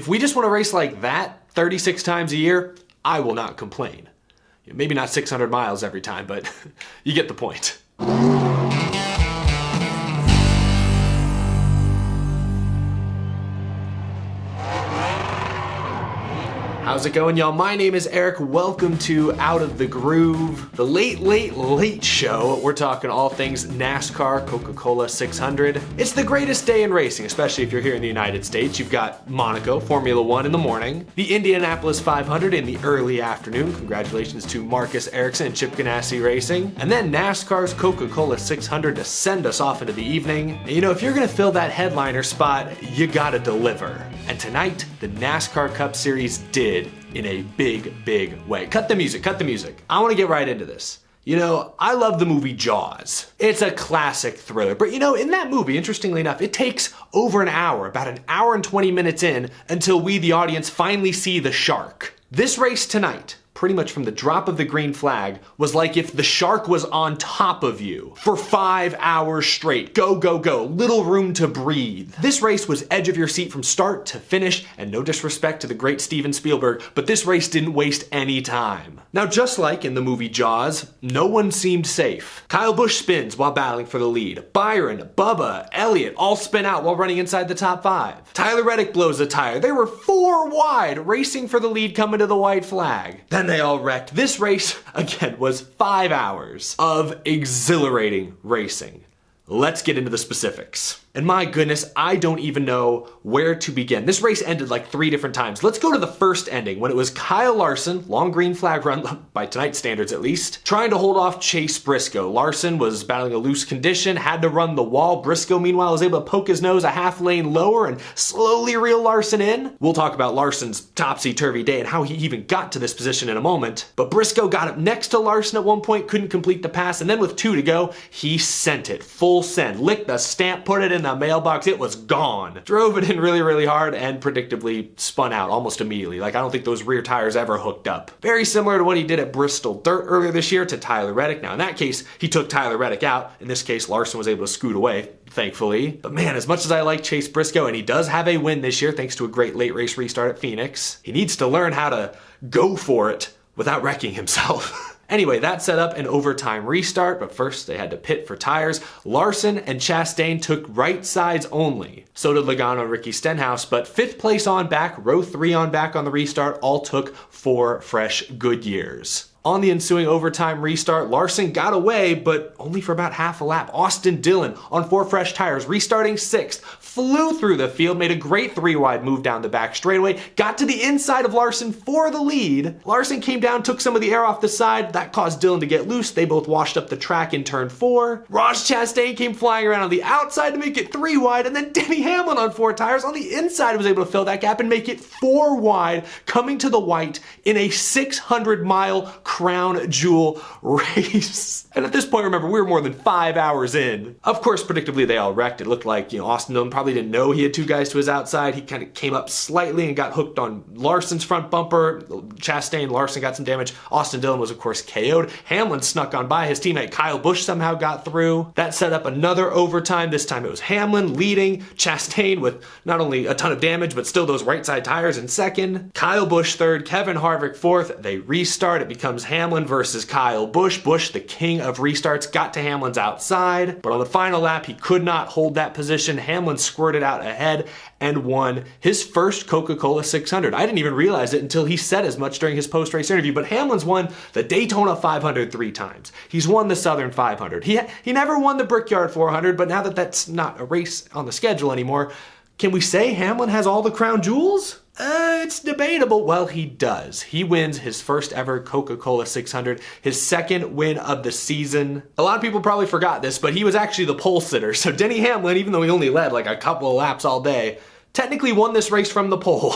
If we just want to race like that 36 times a year, I will not complain. Maybe not 600 miles every time, but you get the point. How's it going, y'all? My name is Eric. Welcome to Out of the Groove, the late show. We're talking all things NASCAR, Coca-Cola 600. It's the greatest day in racing, especially if you're here in the United States. You've got Monaco, Formula One in the morning, the Indianapolis 500 in the early afternoon. Congratulations to Marcus Ericsson and Chip Ganassi Racing. And then NASCAR's Coca-Cola 600 to send us off into the evening. And you know, if you're gonna fill that headliner spot, you gotta deliver. And tonight, the NASCAR Cup Series did in a big way. Cut the music. I want to get right into this. You know, I love the movie Jaws. It's a classic thriller, but you know, in that movie, interestingly enough, it takes over an hour, about an hour and 20 minutes in, until we, the audience, finally see the shark. This race tonight, pretty much from the drop of the green flag, was like if the shark was on top of you for 5 hours straight. Go, little room to breathe. This race was edge of your seat from start to finish, and no disrespect to the great Steven Spielberg, but this race didn't waste any time. Now, just like in the movie Jaws, no one seemed safe. Kyle Busch spins while battling for the lead. Byron, Bubba, Elliott all spin out while running inside the top 5. Tyler Reddick blows a tire. They were 4 wide, racing for the lead coming to the white flag. Then they all wrecked. This race, again, was 5 hours of exhilarating racing. Let's get into the specifics. And my goodness, I don't even know where to begin. This race ended like 3 different times. Let's go to the first ending when it was Kyle Larson, long green flag run, by tonight's standards at least, trying to hold off Chase Briscoe. Larson was battling a loose condition, had to run the wall. Briscoe, meanwhile, was able to poke his nose a half lane lower and slowly reel Larson in. We'll talk about Larson's topsy-turvy day and how he even got to this position in a moment. But Briscoe got up next to Larson at one point, couldn't complete the pass, and then with 2 to go, he sent it. Full send. Licked the stamp, put it in the mailbox, it was gone. Drove it in really hard and predictably spun out almost immediately. Like, I don't think those rear tires ever hooked up. Very similar to what he did at Bristol Dirt earlier this year to Tyler Reddick. Now in that case, he took Tyler Reddick out. In this case, Larson was able to scoot away, thankfully. But man, as much as I like Chase Briscoe, and he does have a win this year thanks to a great late race restart at Phoenix, he needs to learn how to go for it without wrecking himself. Anyway, that set up an overtime restart, but first they had to pit for tires. Larson and Chastain took right sides only. So did Logano and Ricky Stenhouse, but 5th place on back, row 3 on back on the restart, all took 4 fresh Goodyears. On the ensuing overtime restart, Larson got away, but only for about half a lap. Austin Dillon on 4 fresh tires, restarting 6th, flew through the field, made a great 3-wide move down the back straightaway, got to the inside of Larson for the lead. Larson came down, took some of the air off the side. That caused Dillon to get loose. They both washed up the track in turn 4. Ross Chastain came flying around on the outside to make it 3 wide, and then Denny Hamlin on 4 tires on the inside was able to fill that gap and make it 4 wide, coming to the white in a 600-mile crown jewel race. And at this point, remember, we were more than 5 hours in. Of course, predictably, they all wrecked. It looked like, you know, Austin Dillon probably didn't know he had 2 guys to his outside. He kind of came up slightly and got hooked on Larson's front bumper. Chastain, Larson got some damage. Austin Dillon was, of course, KO'd. Hamlin snuck on by. His teammate Kyle Busch somehow got through. That set up another overtime. This time it was Hamlin leading. Chastain with not only a ton of damage, but still those right side tires in 2nd. Kyle Busch 3rd. Kevin Harvick 4th. They restart. It becomes Hamlin versus Kyle Busch. Busch, the king of restarts, got to Hamlin's outside, but on the final lap, he could not hold that position. Hamlin squirted out ahead and won his first Coca-Cola 600. I didn't even realize it until he said as much during his post-race interview, but Hamlin's won the Daytona 500 3 times. He's won the Southern 500. He never won the Brickyard 400, but now that that's not a race on the schedule anymore, can we say Hamlin has all the crown jewels? It's debatable. Well, he does. He wins his first ever Coca-Cola 600, his 2nd win of the season. A lot of people probably forgot this, but he was actually the pole sitter. So Denny Hamlin, even though he only led like a couple of laps all day, technically won this race from the pole.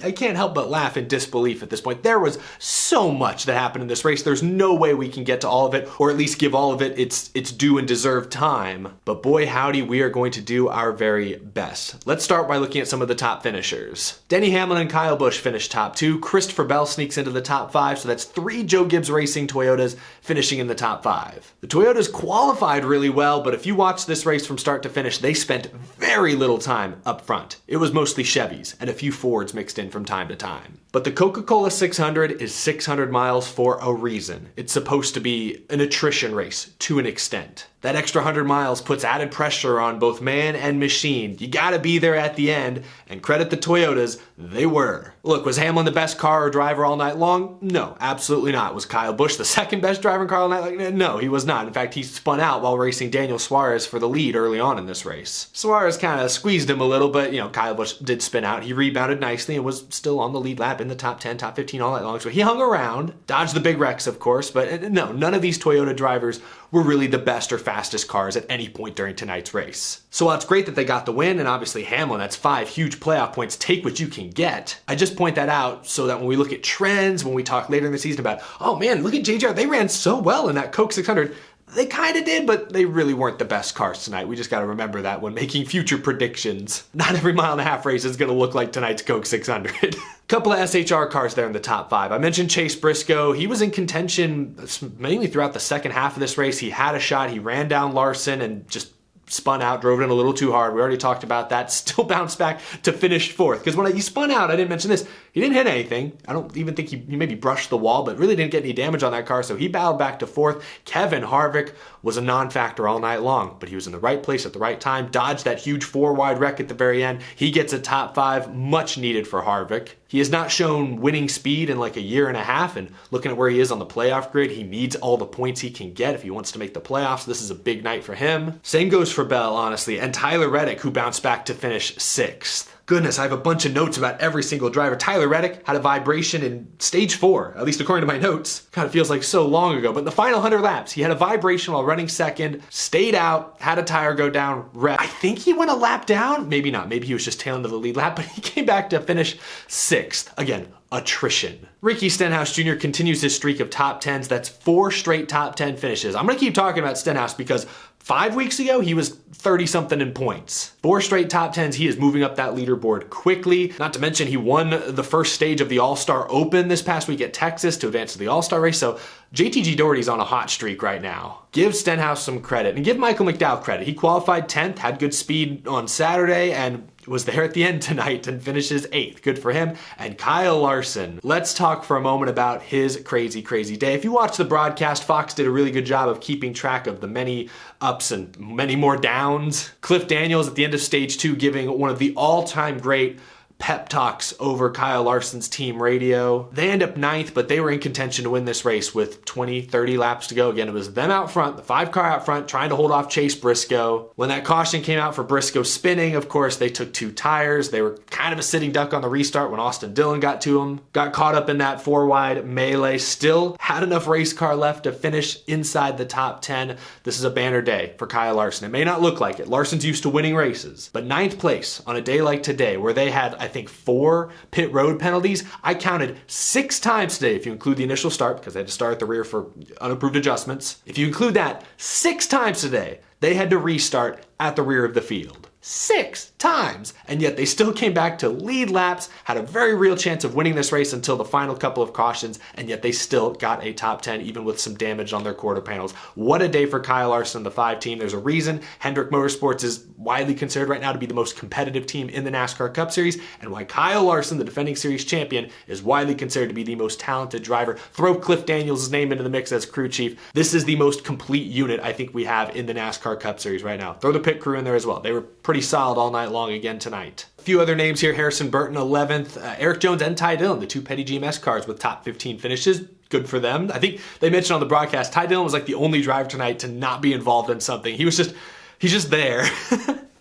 I can't help but laugh in disbelief at this point. There was so much that happened in this race. There's no way we can get to all of it, or at least give all of it its due and deserved time. But boy howdy, we are going to do our very best. Let's start by looking at some of the top finishers. Denny Hamlin and Kyle Busch finished top 2. Christopher Bell sneaks into the top 5, so that's 3 Joe Gibbs Racing Toyotas finishing in the top 5. The Toyotas qualified really well, but if you watch this race from start to finish, they spent very little time up front. front. It was mostly Chevys and a few Fords mixed in from time to time. But the Coca-Cola 600 is 600 miles for a reason. It's supposed to be an attrition race to an extent. That extra 100 miles puts added pressure on both man and machine. You gotta be there at the end, and credit the Toyotas, they were. Look, was Hamlin the best car or driver all night long? No, absolutely not. Was Kyle Busch the second best driver in car all night long? No, he was not. In fact, he spun out while racing Daniel Suarez for the lead early on in this race. Suarez kind of squeezed him a little, but Kyle Busch did spin out. He rebounded nicely and was still on the lead lap in the top 10, top 15 all night long. So he hung around, dodged the big wrecks, of course, but no, none of these Toyota drivers were really the best or fastest cars at any point during tonight's race. So while it's great that they got the win, and obviously Hamlin, that's 5 huge playoff points, take what you can get. I just point that out so that when we look at trends, when we talk later in the season about, oh man, look at JGR, they ran so well in that Coke 600. They kind of did, but they really weren't the best cars tonight. We just got to remember that when making future predictions. Not every mile-and-a-half race is going to look like tonight's Coke 600. Couple of SHR cars there in the top 5. I mentioned Chase Briscoe. He was in contention mainly throughout the second half of this race. He had a shot. He ran down Larson and just spun out, drove it in a little too hard. We already talked about that. Still bounced back to finish 4th. Because when he spun out, I didn't mention this, he didn't hit anything. I don't even think he maybe brushed the wall, but really didn't get any damage on that car, so he battled back to 4th. Kevin Harvick was a non-factor all night long, but he was in the right place at the right time, dodged that huge 4-wide wreck at the very end. He gets a top 5, much needed for Harvick. He has not shown winning speed in like a year and a half, and looking at where he is on the playoff grid, he needs all the points he can get if he wants to make the playoffs. This is a big night for him. Same goes for Bell, honestly, and Tyler Reddick, who bounced back to finish 6th. Goodness, I have a bunch of notes about every single driver. Tyler Reddick had a vibration in stage 4, at least according to my notes. God, it feels like so long ago, but in the final 100 laps, he had a vibration while running second, stayed out, had a tire go down, wrecked. I think he went a lap down, maybe not, maybe he was just tailing to the lead lap, but he came back to finish 6th. Again, attrition. Ricky Stenhouse Jr. continues his streak of top 10s. That's 4 straight top 10 finishes. I'm gonna keep talking about Stenhouse because 5 weeks ago, he was 30-something in points. 4 straight top 10s, he is moving up that leaderboard quickly. Not to mention, he won the first stage of the All-Star Open this past week at Texas to advance to the All-Star race, so JTG Doherty's on a hot streak right now. Give Stenhouse some credit, and give Michael McDowell credit. He qualified 10th, had good speed on Saturday, and was there at the end tonight and finishes 8th. Good for him. And Kyle Larson. Let's talk for a moment about his crazy, crazy day. If you watch the broadcast, Fox did a really good job of keeping track of the many ups and many more downs. Cliff Daniels at the end of stage 2 giving one of the all-time great pep talks over Kyle Larson's team radio. They end up 9th, but they were in contention to win this race with 20, 30 laps to go. Again, it was them out front, the 5 car out front, trying to hold off Chase Briscoe. When that caution came out for Briscoe spinning, of course, they took 2 tires. They were kind of a sitting duck on the restart when Austin Dillon got to him. Got caught up in that 4-wide melee. Still had enough race car left to finish inside the top 10. This is a banner day for Kyle Larson. It may not look like it. Larson's used to winning races, but 9th place on a day like today where they had, I think, 4 pit road penalties. I counted 6 times today, if you include the initial start, because they had to start at the rear for unapproved adjustments. If you include that, 6 times today, they had to restart at the rear of the field. 6 times! And yet they still came back to lead laps, had a very real chance of winning this race until the final couple of cautions, and yet they still got a top 10, even with some damage on their quarter panels. What a day for Kyle Larson, the 5 team. There's a reason Hendrick Motorsports is widely considered right now to be the most competitive team in the NASCAR Cup Series, and why Kyle Larson, the defending series champion, is widely considered to be the most talented driver. Throw Cliff Daniels' name into the mix as crew chief. This is the most complete unit I think we have in the NASCAR Cup Series right now. Throw the pit crew in there as well. They were pretty solid all night long again tonight. A few other names here. Harrison Burton 11th, Eric Jones and Ty Dillon, the 2 Petty GMS cars with top 15 finishes. Good for them. I think they mentioned on the broadcast, Ty Dillon was like the only driver tonight to not be involved in something. He's just there.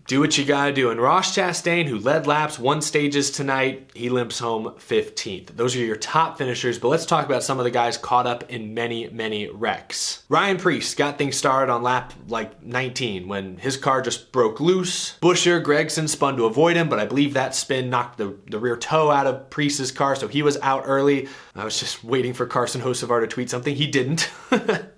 Do what you gotta do. And Ross Chastain, who led laps, won stages tonight, he limps home 15th. Those are your top finishers, but let's talk about some of the guys caught up in many, many wrecks. Ryan Preece got things started on lap 19 when his car just broke loose. Buescher, Gregson spun to avoid him, but I believe that spin knocked the rear toe out of Preece's car, so he was out early. I was just waiting for Carson Hocevar to tweet something. He didn't.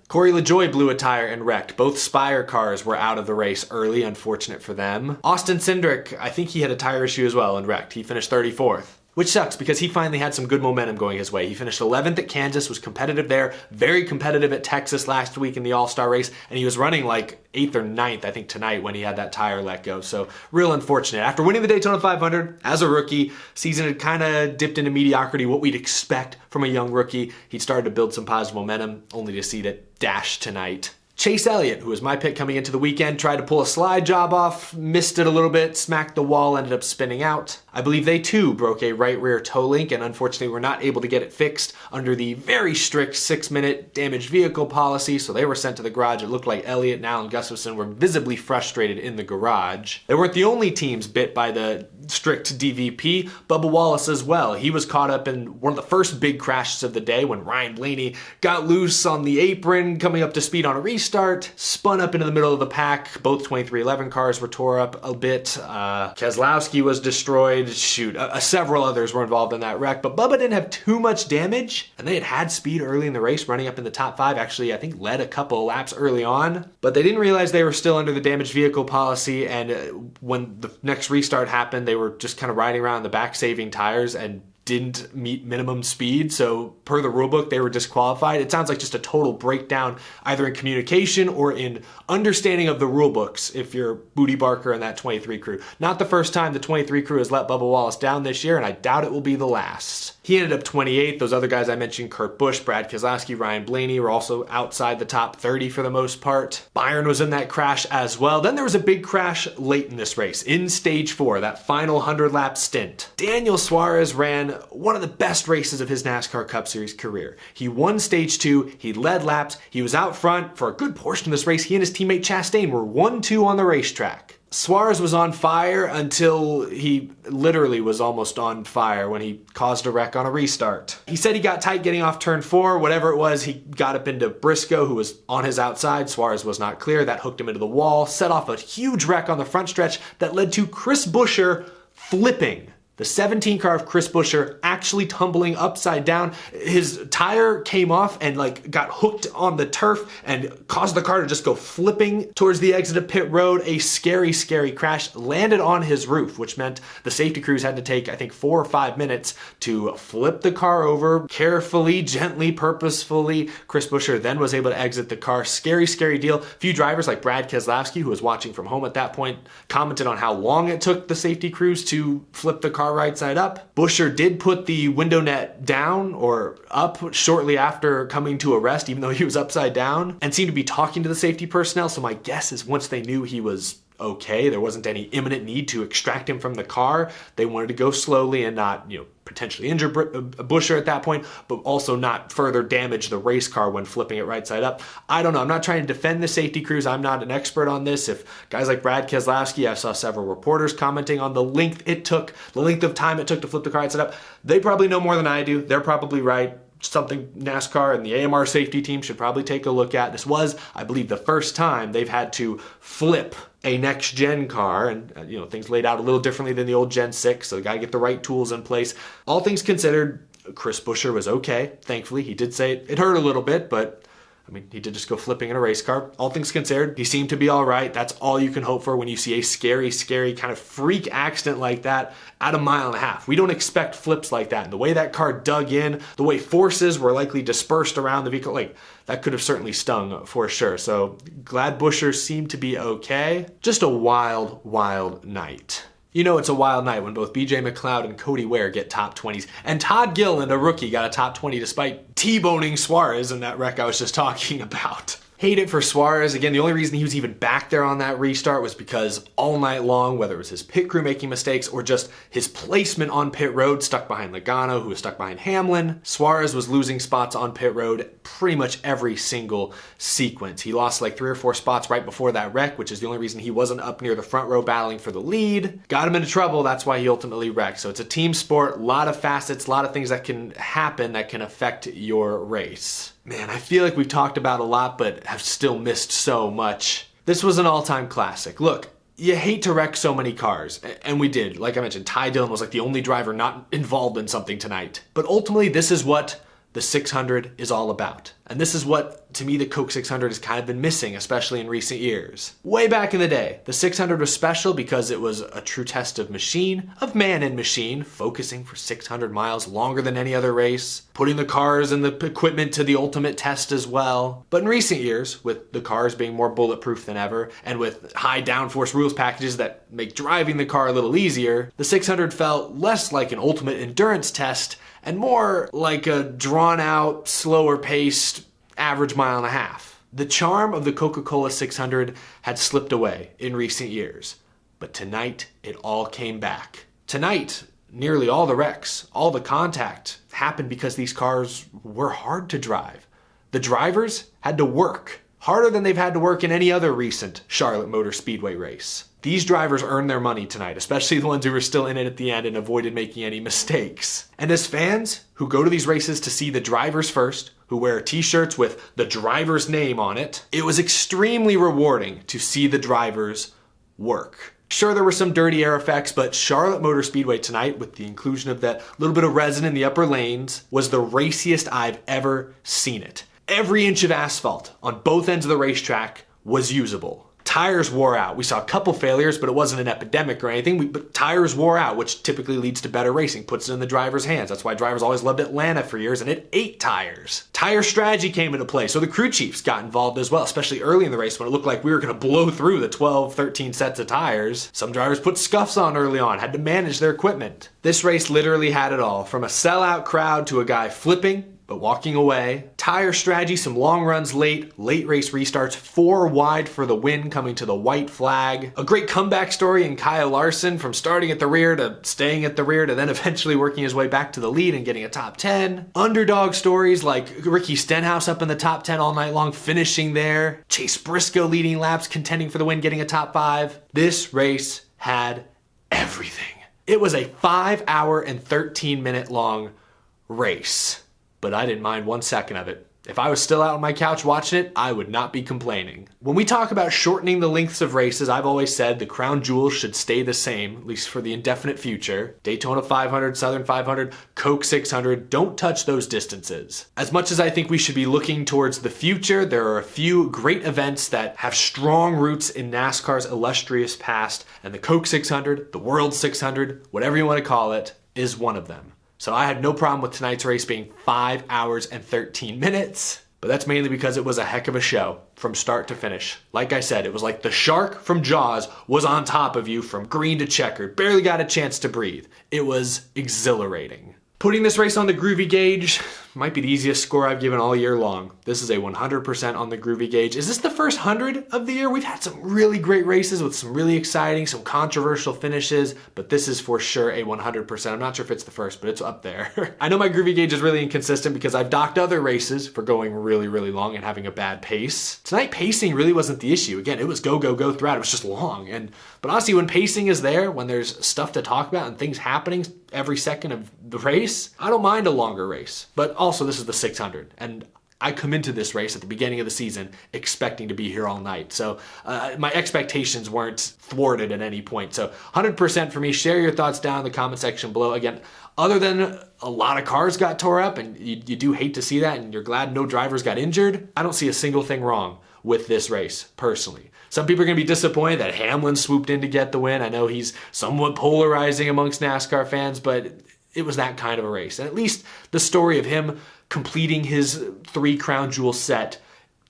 Corey LaJoie blew a tire and wrecked. Both Spire cars were out of the race early, unfortunate for them. Austin Cindric, I think he had a tire issue as well and wrecked. He finished 34th. which sucks because he finally had some good momentum going his way. He finished 11th at Kansas, was competitive there, very competitive at Texas last week in the All-Star race, and he was running like 8th or 9th, I think, tonight when he had that tire let go. So real unfortunate. After winning the Daytona 500 as a rookie, season had kind of dipped into mediocrity, what we'd expect from a young rookie. He'd started to build some positive momentum, only to see it dash tonight. Chase Elliott, who was my pick coming into the weekend, tried to pull a slide job off, missed it a little bit, smacked the wall, ended up spinning out. I believe they too broke a right rear toe link and unfortunately were not able to get it fixed under the very strict 6-minute damaged vehicle policy, so they were sent to the garage. It looked like Elliott and Alan Gustafson were visibly frustrated in the garage. They weren't the only teams bit by the strict DVP. Bubba Wallace as well. He was caught up in one of the first big crashes of the day when Ryan Blaney got loose on the apron coming up to speed on a restart, spun up into the middle of the pack. Both 2311 cars were tore up a bit. Keselowski was destroyed. Shoot, several others were involved in that wreck, but Bubba didn't have too much damage, and they had speed early in the race, running up in the top 5. Actually, I think led a couple of laps early on, but they didn't realize they were still under the damaged vehicle policy, and when the next restart happened, they were just kind of riding around the back saving tires and didn't meet minimum speed, so per the rulebook they were disqualified. It sounds like just a total breakdown either in communication or in understanding of the rulebooks if you're Booty Barker and that 23 crew. Not the first time the 23 crew has let Bubba Wallace down this year, and I doubt it will be the last. He ended up 28th. Those other guys I mentioned, Kurt Busch, Brad Keselowski, Ryan Blaney, were also outside the top 30 for the most part. Byron was in that crash as well. Then there was a big crash late in this race, in stage 4, that final 100-lap stint. Daniel Suarez ran one of the best races of his NASCAR Cup Series career. He won stage 2, he led laps, he was out front for a good portion of this race. He and his teammate Chastain were 1-2 on the racetrack. Suarez was on fire until he literally was almost on fire when he caused a wreck on a restart. He said he got tight getting off turn 4, whatever it was. He got up into Briscoe, who was on his outside. Suarez was not clear. That hooked him into the wall, set off a huge wreck on the front stretch that led to Chris Buescher flipping. The 17 car of Chris Buescher actually tumbling upside down. His tire came off and got hooked on the turf and caused the car to just go flipping towards the exit of pit road. A scary, scary crash. Landed on his roof, which meant the safety crews had to take, I think, 4 or 5 minutes to flip the car over carefully, gently, purposefully. Chris Buescher then was able to exit the car. Scary, scary deal. A few drivers like Brad Keselowski, who was watching from home at that point, commented on how long it took the safety crews to flip the car right side up. Buescher did put the window net down or up shortly after coming to a rest, even though he was upside down, and seemed to be talking to the safety personnel. So my guess is once they knew he was okay, there wasn't any imminent need to extract him from the car, they wanted to go slowly and not, potentially injure Buescher at that point, but also not further damage the race car when flipping it right side up. I don't know. I'm not trying to defend the safety crews. I'm not an expert on this. If guys like Brad Keselowski, I saw several reporters commenting on the length of time it took to flip the car right side up. They probably know more than I do. They're probably right. Something NASCAR and the AMR safety team should probably take a look at. This was, I believe, the first time they've had to flip a next-gen car, and things laid out a little differently than the old Gen 6, so they got to get the right tools in place. All things considered, Chris Buescher was okay, thankfully. He did say it hurt a little bit, but he did just go flipping in a race car. All things considered, he seemed to be all right. That's all you can hope for when you see a scary, scary kind of freak accident like that at 1.5 miles. We don't expect flips like that. And the way that car dug in, the way forces were likely dispersed around the vehicle, that could have certainly stung for sure. So glad Buescher seemed to be okay. Just a wild, wild night. It's a wild night when both BJ McLeod and Cody Ware get top 20s. And Todd Gilliland, a rookie, got a top 20 despite T-boning Suarez in that wreck I was just talking about. Hate it for Suarez. Again, the only reason he was even back there on that restart was because all night long, whether it was his pit crew making mistakes or just his placement on pit road, stuck behind Logano, who was stuck behind Hamlin, Suarez was losing spots on pit road pretty much every single sequence. He lost 3 or 4 spots right before that wreck, which is the only reason he wasn't up near the front row battling for the lead. Got him into trouble. That's why he ultimately wrecked. So it's a team sport, a lot of facets, a lot of things that can happen that can affect your race. Man, I feel like we've talked about a lot, but have still missed so much. This was an all-time classic. Look, you hate to wreck so many cars, and we did. Like I mentioned, Ty Dillon was the only driver not involved in something tonight. But ultimately, this is what the 600 is all about. And this is what, to me, the Coke 600 has kind of been missing, especially in recent years. Way back in the day, the 600 was special because it was a true test of man and machine, focusing for 600 miles longer than any other race, putting the cars and the equipment to the ultimate test as well. But in recent years, with the cars being more bulletproof than ever, and with high downforce rules packages that make driving the car a little easier, the 600 felt less like an ultimate endurance test and more like a drawn-out, slower-paced, average mile and a half. The charm of the Coca-Cola 600 had slipped away in recent years, but tonight it all came back. Tonight, nearly all the wrecks, all the contact happened because these cars were hard to drive. The drivers had to work, harder than they've had to work in any other recent Charlotte Motor Speedway race. These drivers earned their money tonight, especially the ones who were still in it at the end and avoided making any mistakes. And as fans who go to these races to see the drivers first, who wear t-shirts with the driver's name on it, it was extremely rewarding to see the drivers work. Sure, there were some dirty air effects, but Charlotte Motor Speedway tonight, with the inclusion of that little bit of resin in the upper lanes, was the raciest I've ever seen it. Every inch of asphalt on both ends of the racetrack was usable. Tires wore out. We saw a couple failures, but it wasn't an epidemic or anything. But tires wore out, which typically leads to better racing, puts it in the driver's hands. That's why drivers always loved Atlanta for years, and it ate tires. Tire strategy came into play, so the crew chiefs got involved as well, especially early in the race when it looked like we were going to blow through the 12, 13 sets of tires. Some drivers put scuffs on early on, had to manage their equipment. This race literally had it all, from a sellout crowd to a guy flipping, but walking away. Tire strategy, some long runs late race restarts, 4 wide for the win coming to the white flag. A great comeback story in Kyle Larson from starting at the rear to staying at the rear to then eventually working his way back to the lead and getting a top 10. Underdog stories like Ricky Stenhouse up in the top 10 all night long, finishing there. Chase Briscoe leading laps, contending for the win, getting a top 5. This race had everything. It was a 5-hour and 13-minute long race. But I didn't mind 1 second of it. If I was still out on my couch watching it, I would not be complaining. When we talk about shortening the lengths of races, I've always said the crown jewels should stay the same, at least for the indefinite future. Daytona 500, Southern 500, Coke 600, don't touch those distances. As much as I think we should be looking towards the future, there are a few great events that have strong roots in NASCAR's illustrious past, and the Coke 600, the World 600, whatever you want to call it, is one of them. So I had no problem with tonight's race being 5 hours and 13 minutes, but that's mainly because it was a heck of a show from start to finish. Like I said, it was like the shark from Jaws was on top of you from green to checkered, barely got a chance to breathe. It was exhilarating. Putting this race on the Groovy gauge might be the easiest score I've given all year long. This is a 100% on the Groovy gauge. Is this the first 100 of the year? We've had some really great races with some really exciting, some controversial finishes, but this is for sure a 100%. I'm not sure if it's the first, but it's up there. I know my Groovy gauge is really inconsistent because I've docked other races for going really, really long and having a bad pace. Tonight, pacing really wasn't the issue. Again, it was go, go, go throughout. It was just long. But honestly, when pacing is there, when there's stuff to talk about and things happening every second of the race, I don't mind a longer race. But also, this is the 600, and I come into this race at the beginning of the season expecting to be here all night. So my expectations weren't thwarted at any point. So 100% for me. Share your thoughts down in the comment section below. Again, other than a lot of cars got tore up, and you do hate to see that, and you're glad no drivers got injured, I don't see a single thing wrong with this race, personally. Some people are going to be disappointed that Hamlin swooped in to get the win. I know he's somewhat polarizing amongst NASCAR fans, but it was that kind of a race. And at least the story of him completing his 3 crown jewel set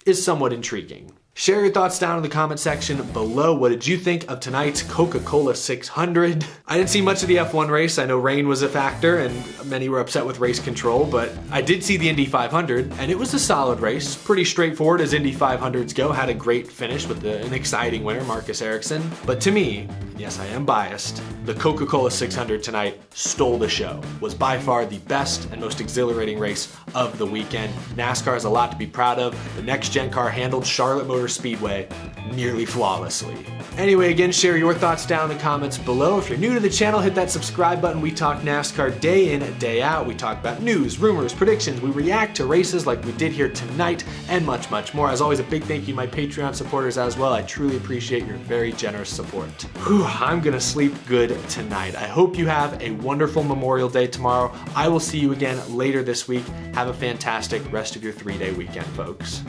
is somewhat intriguing. Share your thoughts down in the comment section below. What did you think of tonight's Coca-Cola 600? I didn't see much of the F1 race. I know rain was a factor and many were upset with race control, but I did see the Indy 500 and it was a solid race. Pretty straightforward as Indy 500s go. Had a great finish with an exciting winner, Marcus Ericsson. But to me, yes, I am biased, the Coca-Cola 600 tonight stole the show. Was by far the best and most exhilarating race of the weekend. NASCAR has a lot to be proud of. The next gen car handled Charlotte Motor Speedway nearly flawlessly. Anyway, again, share your thoughts down in the comments below. If you're new to the channel, hit that subscribe button. We talk NASCAR day in, day out. We talk about news, rumors, predictions. We react to races like we did here tonight, and much, much more. As always, a big thank you to my Patreon supporters as well. I truly appreciate your very generous support. Whew, I'm gonna sleep good tonight. I hope you have a wonderful Memorial Day tomorrow. I will see you again later this week. Have a fantastic rest of your 3-day weekend, folks.